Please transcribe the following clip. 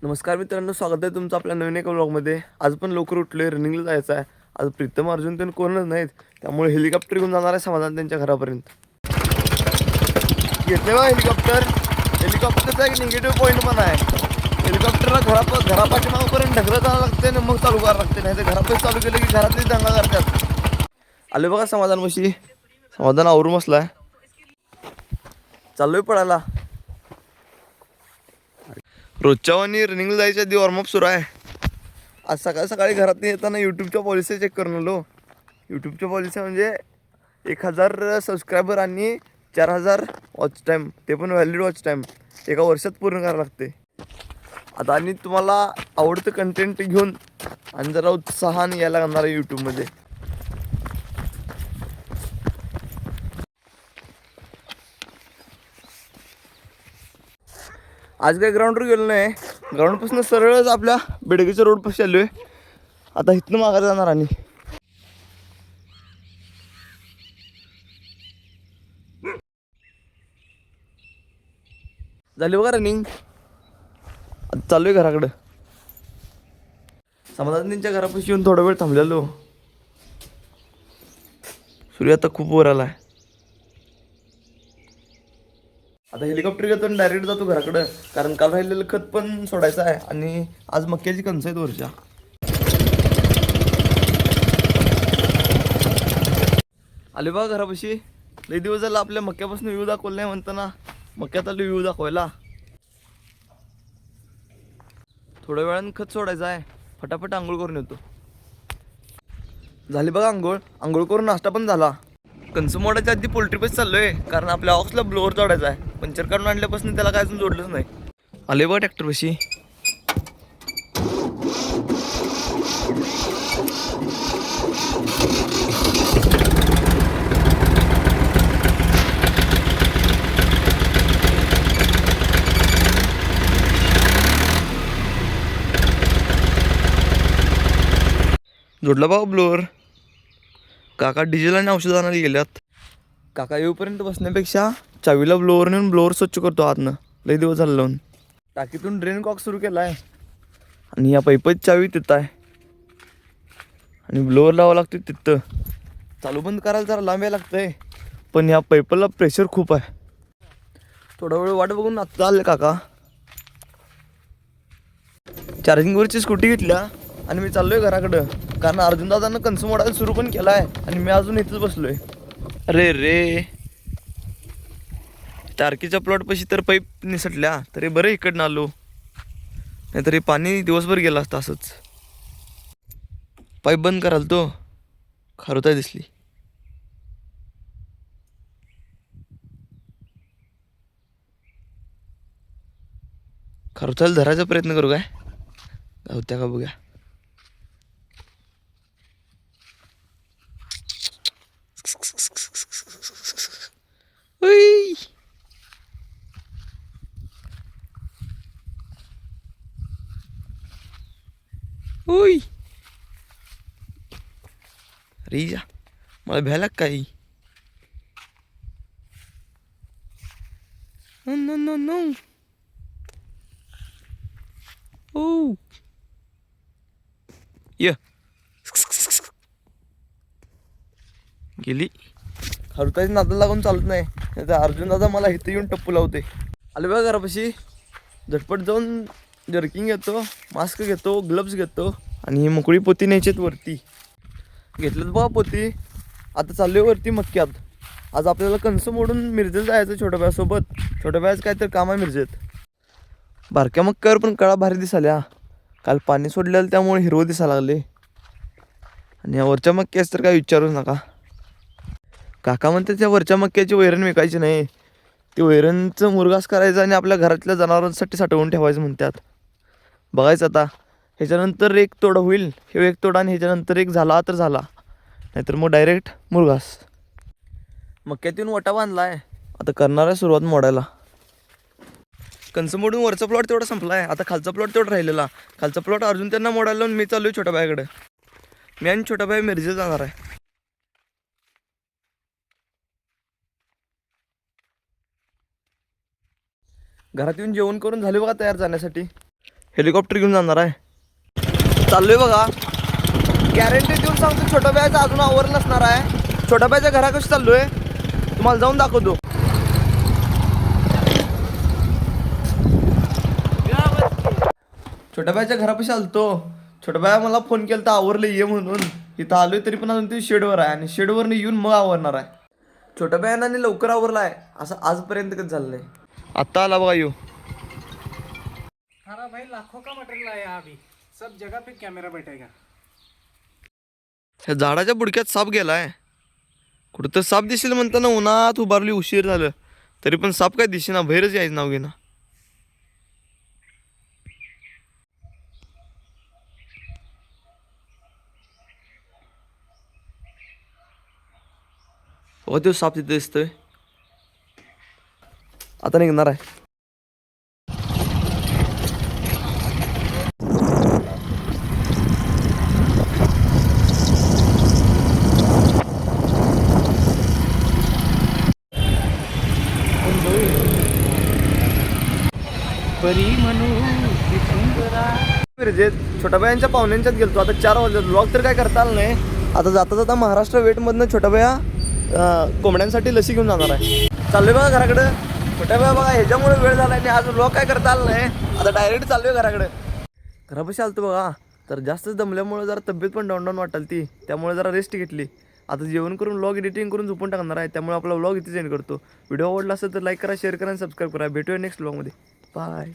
नमस्कार मित्रांनो, स्वागत आहे तुमचं आपल्या नवीन एका व्लॉगमध्ये. आज पण लवकर उठलोय, रनिंगला जायचं आहे. आज प्रीतम अर्जुन त्यांनी कोणच नाहीत, त्यामुळे हेलिकॉप्टर घेऊन जाणार आहे समाधान त्यांच्या घरापर्यंत. घेतले बा हेलिकॉप्टर. हेलिकॉप्टरचा एक निगेटिव्ह पॉईंट पण आहे. हेलिकॉप्टरला घरापाठीमागपर्यंत ढकलत जावं लागते आणि मग चालू करावं लागते, नाही तर घरापाशी चालू केलं की घरातली दंगा करतात. आले बघा समाधान मशी. समाधान आवरून बसलाय. चाललोय पडायला. रोजच्या वाणी रनिंगला जायच्या आधी वॉर्मअप सुरू आहे. आज सकाळी सकाळी घरात येताना यूट्यूबच्या पॉलिसी चेक करून आलो. यूट्यूबच्या पॉलिसी म्हणजे 1000 सबस्क्रायबर आणि 4000 वॉच टाईम, ते पण व्हॅलिड वॉच टाईम एका वर्षात पूर्ण करावं लागते. आता आणि तुम्हाला आवडतं कंटेंट घेऊन आणि जरा उत्साहाने यायला लागणार आहे यूट्यूबमध्ये. आज काही ग्राउंडवर गेलो नाही. ग्राउंडपासून सरळच आपल्या बेडगीच्या रोडपाशी आलो आहे. आता इथनं मागा जाणार आणि झाली बघा रनिंग. आता चालू आहे घराकडं. समाधान त्यांच्या घरापाशी येऊन थोडा वेळ थांबलेलो. सूर्य आता खूप वर आला आहे. आता हेलिकॉप्टर घेतो आणि डायरेक्ट जातो घराकडं, कारण काल राहिलेलं खत पण सोडायचं आहे आणि आज मक्याची कणसं आहेत वरच्या. आले बघा घरापाशी. लई दिवस झाला आपल्या मक्यापासून व्ह्यू दाखवला नाही, म्हणताना मक्यात आलो व्ह्यू दाखवायला. थोड्या वेळानं खत सोडायचं आहे. फटाफट आंघोळ करून येतो. झाली बघा आंघोळ. आंघोळ करून नाश्ता पण झाला. कणसं मोडायच्या आधी पोल्ट्री पेस्ट चाललोय, कारण आपल्या ऑक्सला ब्लोअर जोडायचा आहे. पंचर काढून आणल्यापासून त्याला काय अजून जोडलंच नाही. आले बघा ट्रॅक्टर पशी. जोडला बाबा ब्लोअर. काका डिझेल आणि औषध आणायला गेल्यात. काका येऊपर्यंत बसण्यापेक्षा चावीला ब्लोअर नेऊन ब्लोअर स्वच्छ करतो आतनं. लई दिवस झालं लावून. टाकीतून ड्रेन कॉक सुरू केला आहे आणि या पाईपाची चावी तिथं आहे आणि ब्लोअर लावावं लागतं तिथं. चालू बंद करायला जरा लांब यायला लागतंय, पण या पाईपला प्रेशर खूप आहे. थोडा वेळ वाट बघून आत्ता आले काका. चार्जिंगवरची स्कूटी घेतल्या आणि मी चाललोय घराकडं, कारण अर्जुन दादानं कणसं मोडायला सुरू पण केला आहे आणि मी अजून इथंच बसलोय. अरे रे, टार्कीच्या प्लॉटपाशी तर पाईप निसटल्या, तरी बरं इकडनं आलो, नाहीतरी पाणी दिवसभर गेलं असतं असंच. पाईप बंद कराल तो खारुताई दिसली. खारुताईला धरायचा प्रयत्न करू काय, गावत्या का बघूया. उई. उई. अरे जा, मला भ्यायला काही. No no no. ओ ये गेली. खारुताईच्या नादाला लागून चालत नाही, नाहीतर अर्जुन दादा मला इथं येऊन टप्पू लावते. आले बघा घरापाशी. झटपट जाऊन जर्किंग घेतो, मास्क घेतो, ग्लव्स घेतो आणि ही मोकळी पोती न्यायची वरती. घेतलं बघा पोती. आता चाललोय वरती मक्यात. आज आपल्याला कणसं मोडून मिरजेला जायचं छोट्या बायासोबत. छोट्या बायाचं काय तर काम आहे मिरजेत. बारक्या मक्यावर पण कळा भारी दिसाल्या. काल पाणी सोडलेलं त्यामुळे हिरवं दिसायला लागले. आणि या वरच्या मक्याच तर काय विचारूच नका. काका म्हणते त्या वरच्या मक्याची वैरण विकायची नाही, ते वैरणचं मुरघास करायचं आणि आपल्या घरातल्या जनावरांसाठी साठवून ठेवायचं म्हणतात. बघायचं आता. ह्याच्यानंतर एक तोडा होईल, हे एक तोडा, आणि ह्याच्यानंतर एक झाला तर झाला, नाहीतर मग डायरेक्ट मुरघास. मक्यातून वटा बांधला आहे, आता करणार आहे सुरुवात मोडायला. कणसं मोडून वरचा प्लॉट तेवढा संपला आहे. आता खालचा प्लॉट तेवढा राहिलेला. खालचा प्लॉट अर्जुन त्यांना मोडायला लावून मी चालू आहे छोट्या बायाकडे. मी आणि छोटा बाई मिरजेला जाणार आहे. घरात येऊन जेवण करून झाले बघा तयार जाण्यासाठी. हेलिकॉप्टर घेऊन जाणार आहे. चाललोय बघा, गॅरंटी देऊन सांगतो छोट्या बायाचं अजून आवरलं नसणार आहे. छोट्या बायाच्या घराकशी चाललोय, तुम्हाला जाऊन दाखवतो. छोट्या बायाच्या घरापाशी आलतो. छोट्या बाया मला फोन केला तर आवरलं ये म्हणून. इथं आलोय तरी पण अजून ते शेडवर आहे आणि शेडवरनं येऊन मग आवरणार आहे. छोट्या बायांना लवकर आवरला आहे असं आजपर्यंत कधी झालं नाही. आत्ता आला बघा येऊ. थारा भाई लाखों का मटेरियल आया अभी, सब जगह पे कैमरा बैठेगा. ह्या झाडाच्या बुडक्यात साप गेलाय. कुठं तर साप दिसेल म्हणताना उन्हात उभारली, उशीर झालं तरी पण साप काय दिसेना, बाहेरच यायचं नाव घेना. हो तो साप तिथे दिसतोय, आता निघणार आहे. परी म्हणू जे छोट्या बायांच्या पाहुण्यांच्यात गेलतो. आता 4 वाजले, ब्लॉग तर काय करता आलं नाही. आता जाता जाता महाराष्ट्र वेटमधनं छोट्या बाया कोंबड्यांसाठी लसी घेऊन जाणार आहे. चाललोय बघा घराकडे. छोट्या बाया बघा ह्याच्यामुळे वेळ झाला आणि आज ब्लॉग काय करता आलं नाही. आता डायरेक्ट चाललोय घराकडे. घरापाशी आलतो बघा, तर जास्तच दमल्यामुळे जरा तब्येत पण डाऊन डाऊन वाटाल ती, त्यामुळे जरा रेस्ट घेतली. आता जेवण करून व्लॉग एडिटिंग करून झोपून टाकणार आहे. त्यामुळे आपला व्लॉग इथे एंड करतो. व्हिडिओ आवडला असेल तर लाईक करा, शेअर करा आणि सबस्क्राईब करा. भेटूया नेक्स्ट व्लॉगमध्ये. बाय.